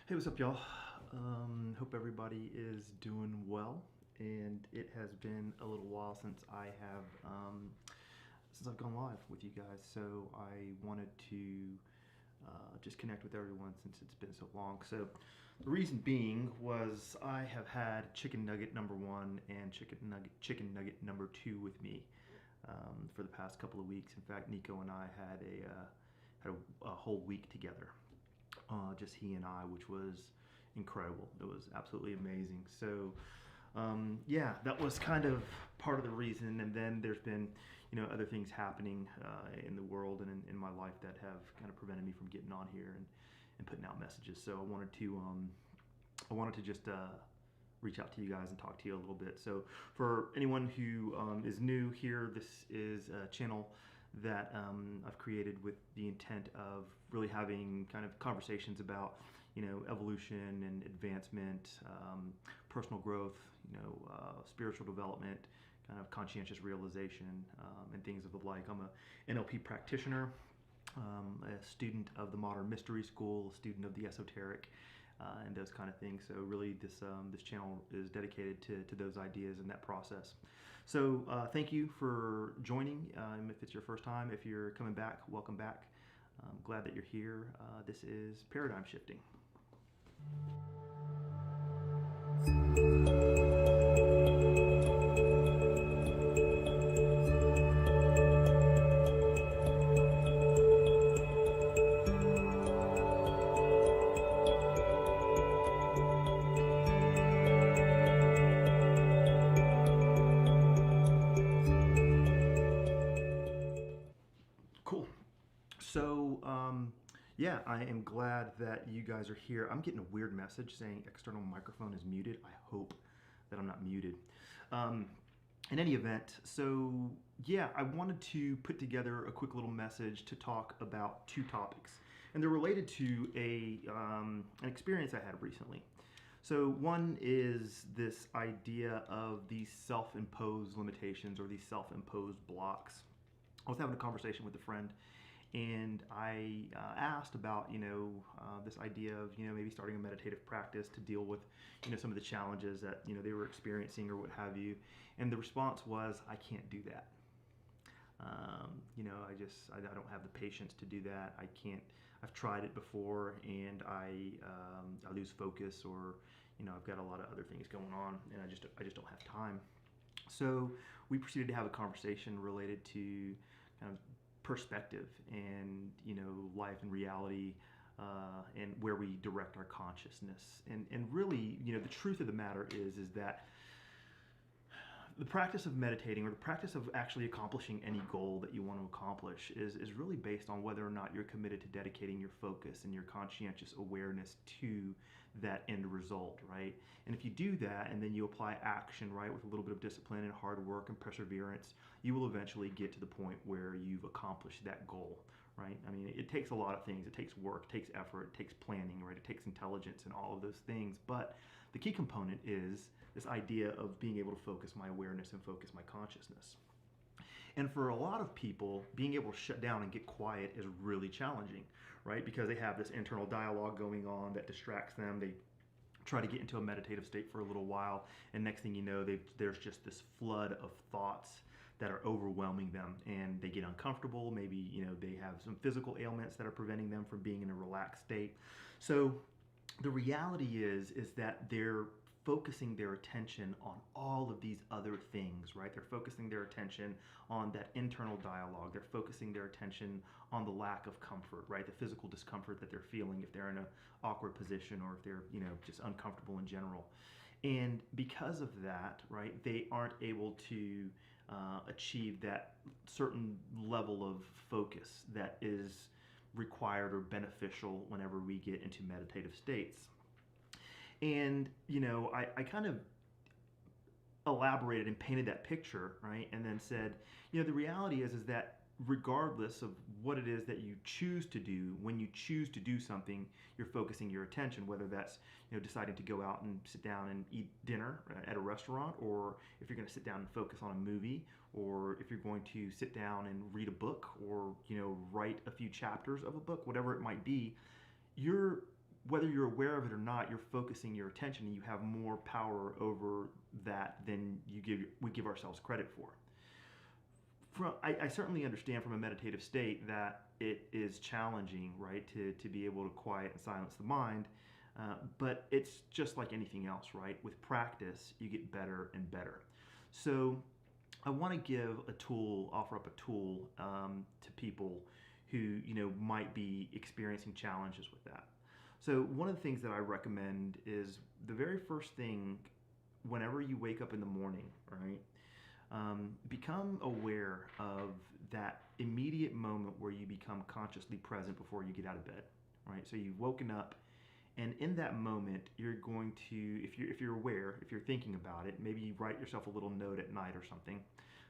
Hey, what's up, y'all? Hope everybody is doing well. And it has been a little while since I've gone live with you guys. So I wanted to just connect with everyone since it's been so long. So the reason being was I have had chicken nugget number one and chicken nugget number two with me for the past couple of weeks. In fact, Nico and I had a whole week together, just he and I, which was incredible. It was absolutely amazing. So, yeah, that was kind of part of the reason. And then there's been, other things happening in the world and in my life that have kind of prevented me from getting on here and putting out messages. So I wanted to just reach out to you guys and talk to you a little bit. So for anyone who is new here, this is a channel that I've created with the intent of really having kind of conversations about, evolution and advancement, personal growth, spiritual development, kind of conscientious realization, and things of the like. I'm a NLP practitioner, a student of the modern mystery school, a student of the esoteric, and those kind of things. So really, this channel is dedicated to those ideas and that process. So thank you for joining. If it's your first time, if you're coming back, welcome back. I'm glad that you're here. This is Paradigm Shifting. Cool. So, yeah, I am glad that you guys are here. I'm getting a weird message saying external microphone is muted. I hope that I'm not muted. In any event, so yeah, I wanted to put together a quick little message to talk about two topics, and they're related to an experience I had recently. So one is this idea of these self-imposed limitations or these self-imposed blocks. I was having a conversation with a friend, and I asked about this idea of maybe starting a meditative practice to deal with some of the challenges that they were experiencing or what have you, and the response was, I can't do that. I don't have the patience to do that. I can't. I've tried it before, and I lose focus, or I've got a lot of other things going on, and I just don't have time. So we proceeded to have a conversation related to kind of perspective and life and reality, and where we direct our consciousness. And really, the truth of the matter is that the practice of meditating, or the practice of actually accomplishing any goal that you want to accomplish, is really based on whether or not you're committed to dedicating your focus and your conscientious awareness to that end result, right? And if you do that and then you apply action, right, with a little bit of discipline and hard work and perseverance, you will eventually get to the point where you've accomplished that goal, right? I mean, it takes a lot of things. It takes work, it takes effort, it takes planning, right? It takes intelligence and all of those things. But the key component is this idea of being able to focus my awareness and focus my consciousness. And for a lot of people, being able to shut down and get quiet is really challenging, right? Because they have this internal dialogue going on that distracts them. They try to get into a meditative state for a little while, and next thing you know, there's just this flood of thoughts that are overwhelming them, and they get uncomfortable. Maybe they have some physical ailments that are preventing them from being in a relaxed state. So the reality is that they're focusing their attention on all of these other things, right? They're focusing their attention on that internal dialogue. They're focusing their attention on the lack of comfort, right? The physical discomfort that they're feeling if they're in an awkward position, or if they're, just uncomfortable in general. And because of that, right, they aren't able to achieve that certain level of focus that is required or beneficial whenever we get into meditative states. And, I kind of elaborated and painted that picture, right? And then said, the reality is that regardless of what it is that you choose to do, when you choose to do something, you're focusing your attention, whether that's, deciding to go out and sit down and eat dinner at a restaurant, or if you're going to sit down and focus on a movie, or if you're going to sit down and read a book, or, write a few chapters of a book, whatever it might be, you're whether you're aware of it or not, you're focusing your attention and you have more power over that than we give ourselves credit for. I certainly understand from a meditative state that it is challenging, right, to be able to quiet and silence the mind. But it's just like anything else, right? With practice, you get better and better. So I want to offer up a tool to people who might be experiencing challenges with that. So one of the things that I recommend is the very first thing, whenever you wake up in the morning, right? Become aware of that immediate moment where you become consciously present before you get out of bed, right? So you've woken up, and in that moment, you're going to, if you're aware, if you're thinking about it, maybe you write yourself a little note at night or something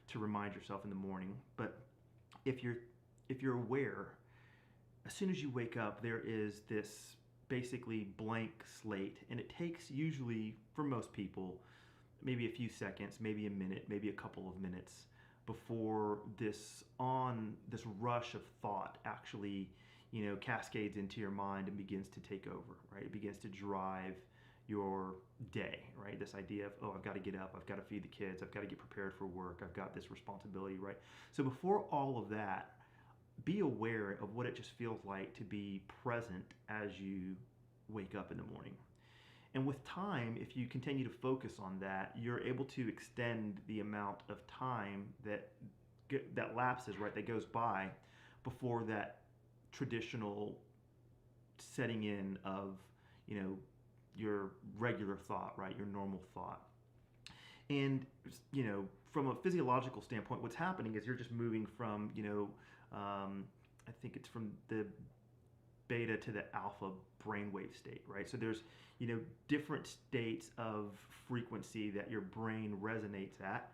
to remind yourself in the morning. But if you're aware, as soon as you wake up, there is this basically blank slate, and it takes usually, for most people, maybe a few seconds, maybe a minute, maybe a couple of minutes before this rush of thought actually, cascades into your mind and begins to take over, right? It begins to drive your day, right? This idea of, oh, I've got to get up, I've got to feed the kids, I've got to get prepared for work, I've got this responsibility, right? So before all of that, be aware of what it just feels like to be present as you wake up in the morning. And with time, if you continue to focus on that, you're able to extend the amount of time that lapses, right, that goes by before that traditional setting in of, your regular thought, right, your normal thought. And, from a physiological standpoint, what's happening is you're just moving from, I think it's from the beta to the alpha brainwave state, right? So there's, different states of frequency that your brain resonates at,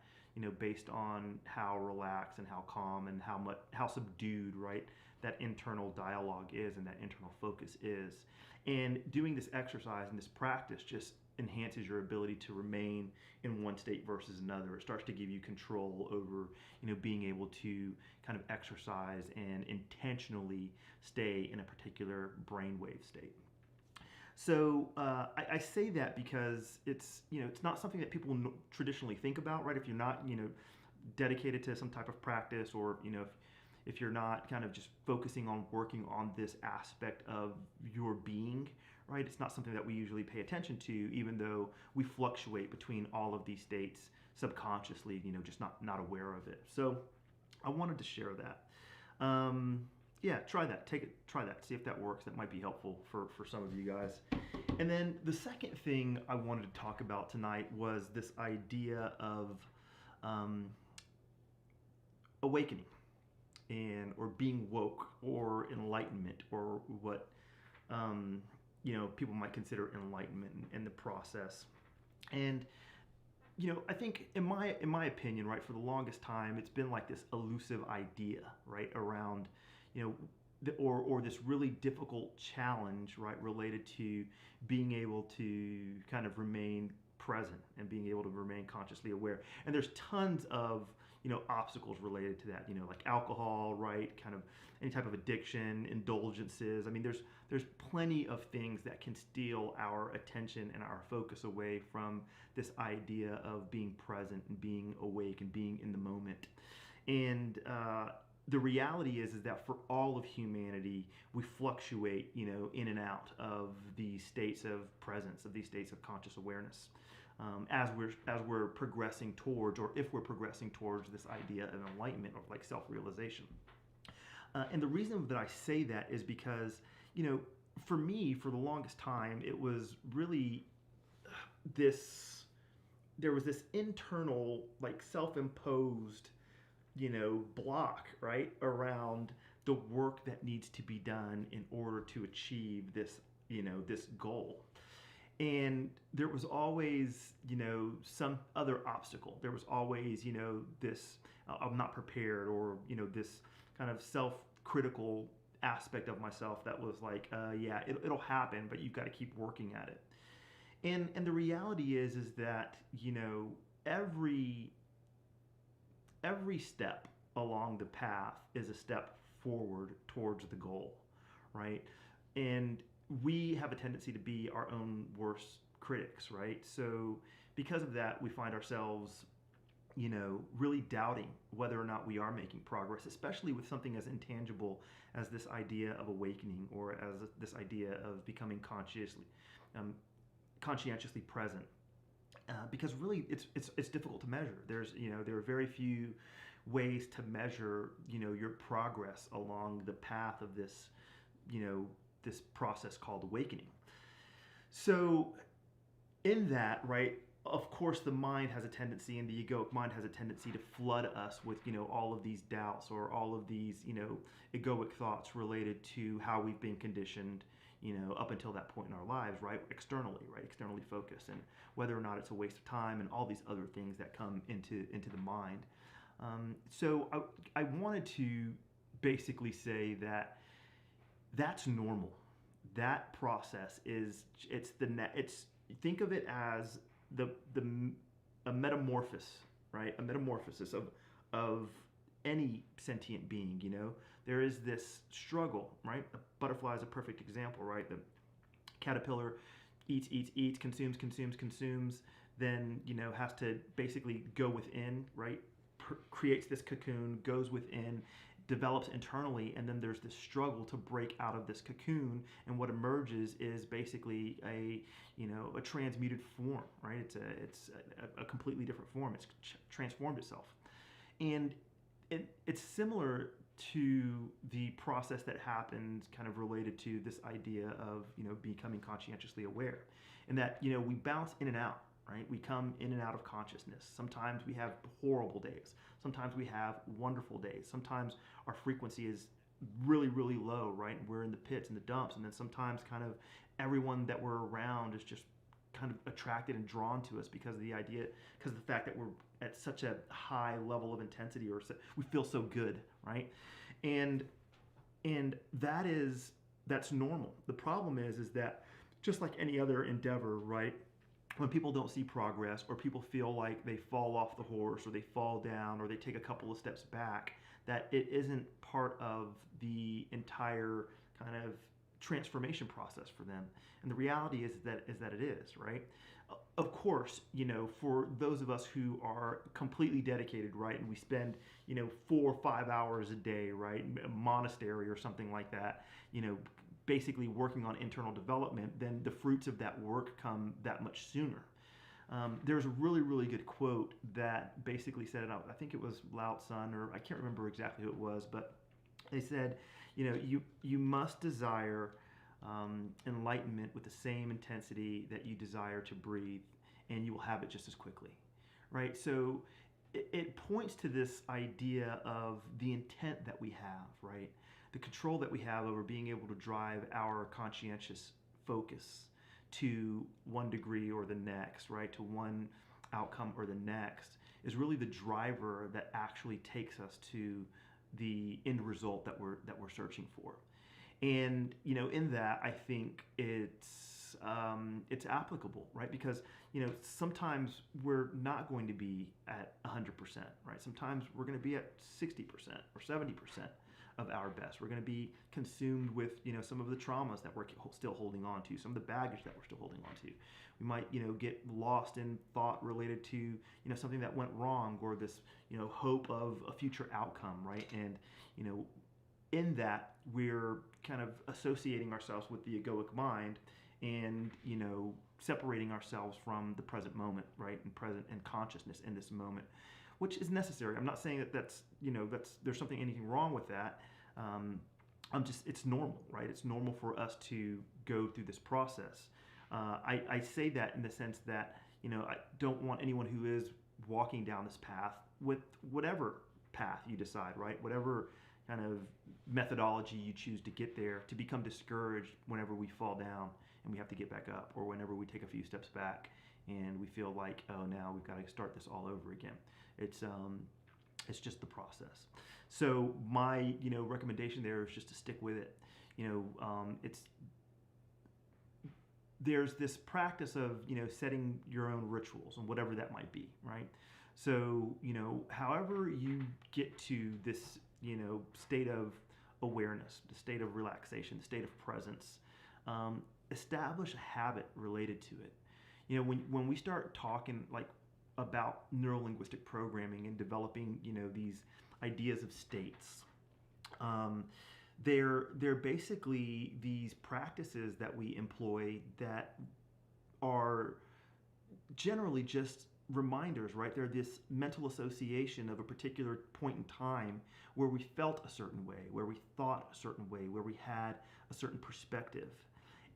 based on how relaxed and how calm and how subdued, right, that internal dialogue is and that internal focus is. And doing this exercise and this practice just enhances your ability to remain in one state versus another. It starts to give you control over, being able to kind of exercise and intentionally stay in a particular brainwave state. So I say that because it's not something that people traditionally think about, right? If you're not dedicated to some type of practice, or if you're not kind of just focusing on working on this aspect of your being, right? It's not something that we usually pay attention to, even though we fluctuate between all of these states subconsciously, just not aware of it. So I wanted to share that. Yeah, try that. Try that. See if that works. That might be helpful for some of you guys. And then the second thing I wanted to talk about tonight was this idea of awakening, or being woke, or enlightenment, or what people might consider enlightenment in the process. And I think in my opinion, right, for the longest time, it's been like this elusive idea, right, around or this really difficult challenge, right, related to being able to kind of remain present and being able to remain consciously aware. And there's tons of obstacles related to that, like alcohol, right, kind of any type of addiction, indulgences. I mean, there's plenty of things that can steal our attention and our focus away from this idea of being present and being awake and being in the moment. And the reality is that for all of humanity, we fluctuate, in and out of these states of presence, of these states of conscious awareness, as we're progressing towards, or if we're progressing towards this idea of enlightenment, or like self-realization. And the reason that I say that is because, for me, for the longest time, it was really there was this internal, like, self-imposed block, right, around the work that needs to be done in order to achieve this, this goal. And there was always, some other obstacle. There was always, this, I'm not prepared, or, this kind of self-critical aspect of myself that was like, yeah, it'll happen, but you've got to keep working at it. And the reality is that, every step along the path is a step forward towards the goal, right? And we have a tendency to be our own worst critics, right? So because of that, we find ourselves, really doubting whether or not we are making progress, especially with something as intangible as this idea of awakening, or as this idea of becoming um, conscientiously present. Because really, it's difficult to measure. There are very few ways to measure, your progress along the path of this process called awakening. So in that, right, of course, the mind has a tendency, and the egoic mind has a tendency to flood us with, all of these doubts, or all of these, egoic thoughts related to how we've been conditioned, up until that point in our lives, right, externally focused, and whether or not it's a waste of time, and all these other things that come into the mind. So I wanted to basically say that that's normal. That process it's think of it as the a metamorphosis, right? A metamorphosis of any sentient being. There is this struggle, right? A butterfly is a perfect example, right? The caterpillar eats, consumes, then has to basically go within, right? Creates this cocoon, goes within, develops internally, and then there's this struggle to break out of this cocoon, and what emerges is basically a transmuted form, right? It's a completely different form. It's transformed itself, and it's similar to the process that happens, kind of related to this idea of becoming conscientiously aware, and that we bounce in and out. Right? We come in and out of consciousness. Sometimes we have horrible days. Sometimes we have wonderful days. Sometimes our frequency is really, really low, right? We're in the pits and the dumps. And then sometimes kind of everyone that we're around is just kind of attracted and drawn to us because of the fact that we're at such a high level of intensity, or we feel so good, right? And that's normal. The problem is that just like any other endeavor, right? When people don't see progress, or people feel like they fall off the horse, or they fall down, or they take a couple of steps back, that it isn't part of the entire kind of transformation process for them. And the reality is that it is, right? Of course, for those of us who are completely dedicated, right, and we spend 4 or 5 hours a day, right, in a monastery or something like that, basically working on internal development, then the fruits of that work come that much sooner. There's a really, really good quote that basically said it out. I think it was Lao Tzu, or I can't remember exactly who it was, but they said, you must desire enlightenment with the same intensity that you desire to breathe, and you will have it just as quickly, right? So it points to this idea of the intent that we have, right? The control that we have over being able to drive our conscientious focus to one degree or the next, right? To one outcome or the next, is really the driver that actually takes us to the end result that we're searching for. And in that, I think it's applicable, right? Because sometimes we're not going to be at 100%, right? Sometimes we're going to be at 60% or 70% of our best. We're going to be consumed with some of the traumas that we're still holding on to, some of the baggage that we're still holding on to. We might get lost in thought related to something that went wrong, or this hope of a future outcome, right? And in that, we're kind of associating ourselves with the egoic mind, and separating ourselves from the present moment, right? And consciousness in this moment, which is necessary. I'm not saying that's there's anything wrong with that. It's normal, right? It's normal for us to go through this process. I say that in the sense that I don't want anyone who is walking down this path, with whatever path you decide, right? Whatever kind of methodology you choose to get there, to become discouraged whenever we fall down and we have to get back up, or whenever we take a few steps back and we feel like, oh, now we've got to start this all over again. It's just the process. So my recommendation there is just to stick with it. There's this practice of setting your own rituals, and whatever that might be, right? So however you get to this state of awareness, the state of relaxation, the state of presence, establish a habit related to it. You know, when we start talking like about neurolinguistic programming and developing, you know, these ideas of states, um, they're basically these practices that we employ that are generally just reminders, right? They're this mental association of a particular point in time where we felt a certain way, where we thought a certain way, where we had a certain perspective.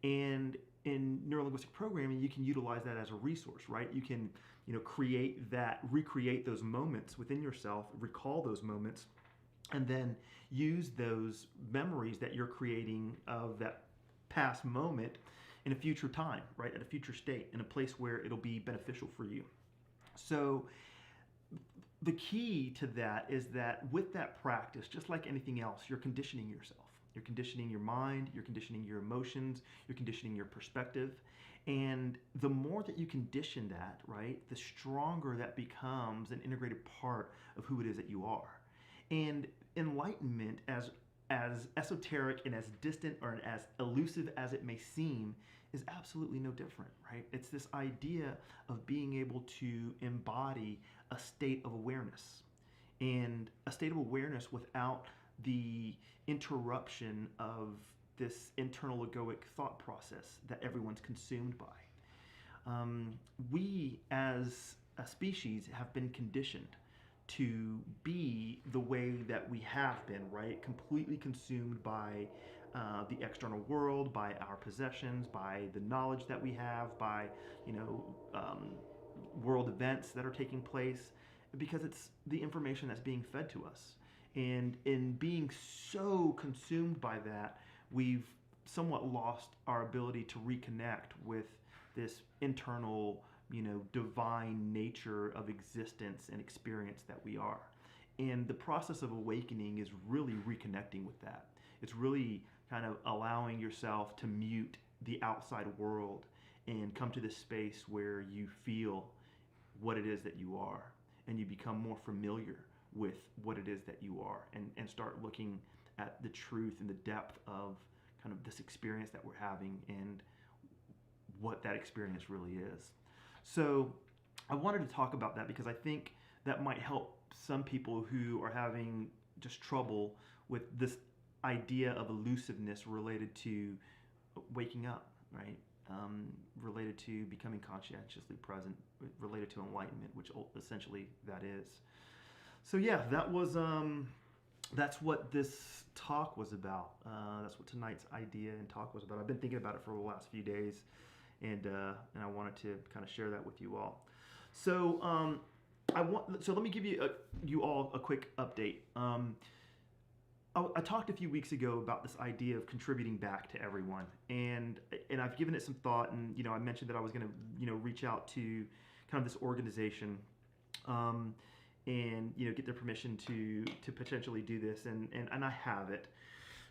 And in neurolinguistic programming, you can utilize that as a resource, right? You can, you know, create that, recreate those moments within yourself, recall those moments, and then use those memories that you're creating of that past moment in a future time, right? At a future state, in a place where it'll be beneficial for you. So the key to that is that with that practice, just like anything else, you're conditioning yourself. You're conditioning your mind, you're conditioning your emotions, you're conditioning your perspective. And the more that you condition that, right, the stronger that becomes an integrated part of who it is that you are. And enlightenment, as esoteric and as distant or as elusive as it may seem, is absolutely no different, right? It's this idea of being able to embody a state of awareness, and a state of awareness without the interruption of this internal egoic thought process that everyone's consumed by. We as a species have been conditioned to be the way that we have been, right? Completely consumed by the external world, by our possessions, by the knowledge that we have, by, you know, world events that are taking place, because it's the information that's being fed to us. And in being so consumed by that, we've somewhat lost our ability to reconnect with this internal, you know, divine nature of existence and experience that we are. And the process of awakening is really reconnecting with that. It's really kind of allowing yourself to mute the outside world and come to this space where you feel what it is that you are, and you become more familiar with what it is that you are, and start looking at the truth and the depth of kind of this experience that we're having and what that experience really is. So I wanted to talk about that because I think that might help some people who are having just trouble with this idea of elusiveness related to waking up, right? Related to becoming conscientiously present, related to enlightenment, which essentially that is. So yeah, that's what this talk was about. That's what tonight's idea and talk was about. I've been thinking about it for the last few days, and I wanted to kind of share that with you all. So so let me give you all a quick update. I talked a few weeks ago about this idea of contributing back to everyone, and I've given it some thought, and I mentioned that I was going to reach out to kind of this organization, and get their permission to potentially do this, and I have it.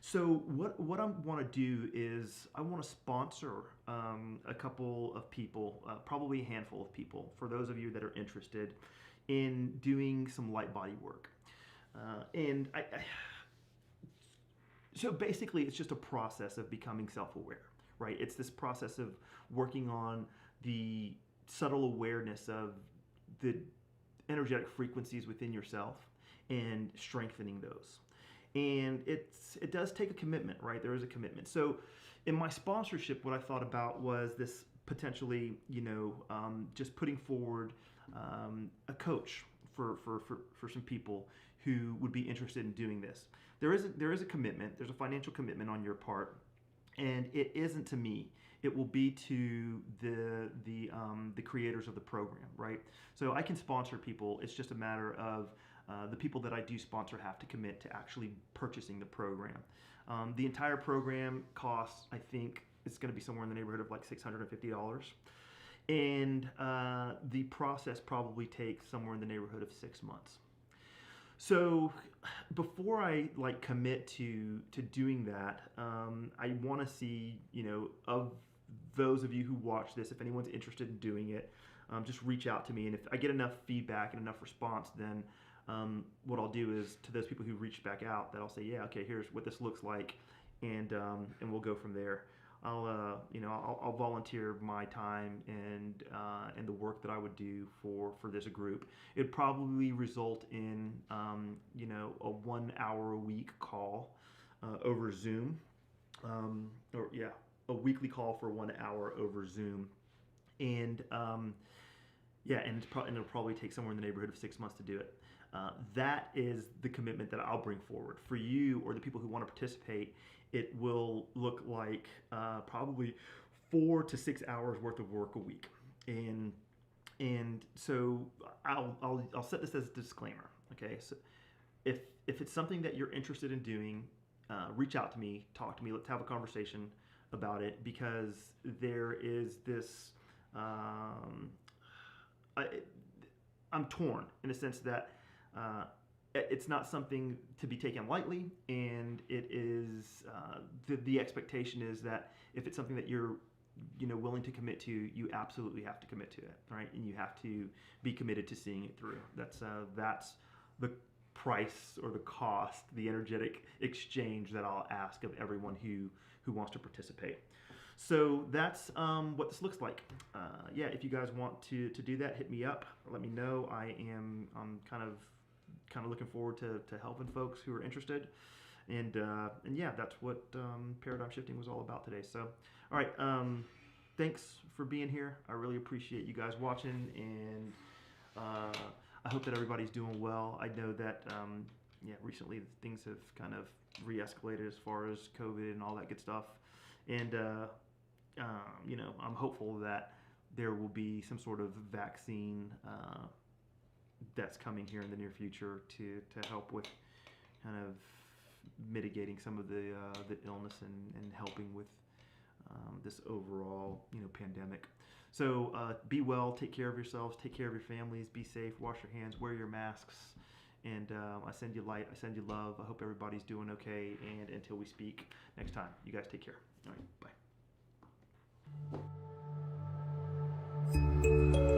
So what I want to do is I want to sponsor a couple of people, probably a handful of people, for those of you that are interested in doing some light body work, and so basically, it's just a process of becoming self-aware, right? It's this process of working on the subtle awareness of the energetic frequencies within yourself and strengthening those. And it does take a commitment, right? There is a commitment. So in my sponsorship, what I thought about was this potentially, just putting forward a coach for some people who would be interested in doing this. There is a commitment. There's a financial commitment on your part, and it isn't to me. It will be to the creators of the program, right? So I can sponsor people. It's just a matter of the people that I do sponsor have to commit to actually purchasing the program. The entire program costs, I think, it's going to be somewhere in the neighborhood of like $650, and the process probably takes somewhere in the neighborhood of 6 months. So before I commit to doing that, I want to see, of those of you who watch this, if anyone's interested in doing it, just reach out to me. And if I get enough feedback and enough response, then what I'll do is, to those people who reach back out, that I'll say, yeah, okay, here's what this looks like, and we'll go from there. I'll volunteer my time and the work that I would do for this group. It'd probably result in a 1 hour a week call over Zoom, a weekly call for 1 hour over Zoom, and and it'll probably take somewhere in the neighborhood of 6 months to do it. That is the commitment that I'll bring forward. For you or the people who want to participate, it will look like probably 4 to 6 hours worth of work a week. And so I'll set this as a disclaimer. Okay, so if it's something that you're interested in doing, reach out to me, talk to me, let's have a conversation about it, because there is this. I'm torn in the sense that it's not something to be taken lightly, and it is the expectation is that if it's something that you're willing to commit to, you absolutely have to commit to it, right? And you have to be committed to seeing it through. That's the price or the cost, the energetic exchange that I'll ask of everyone who wants to participate. So that's what this looks like. If you guys want to do that, hit me up. Let me know. I'm kind of looking forward to helping folks who are interested. And that's what paradigm shifting was all about today. So, all right. Thanks for being here. I really appreciate you guys watching, and I hope that everybody's doing well. I know that recently things have kind of re-escalated as far as COVID and all that good stuff. And I'm hopeful that there will be some sort of vaccine that's coming here in the near future to help with kind of mitigating some of the illness and helping with this overall pandemic. So be well, take care of yourselves, take care of your families, be safe, wash your hands, wear your masks, and I send you light, I send you love. I hope everybody's doing okay, and until we speak next time, you guys take care. All right, bye.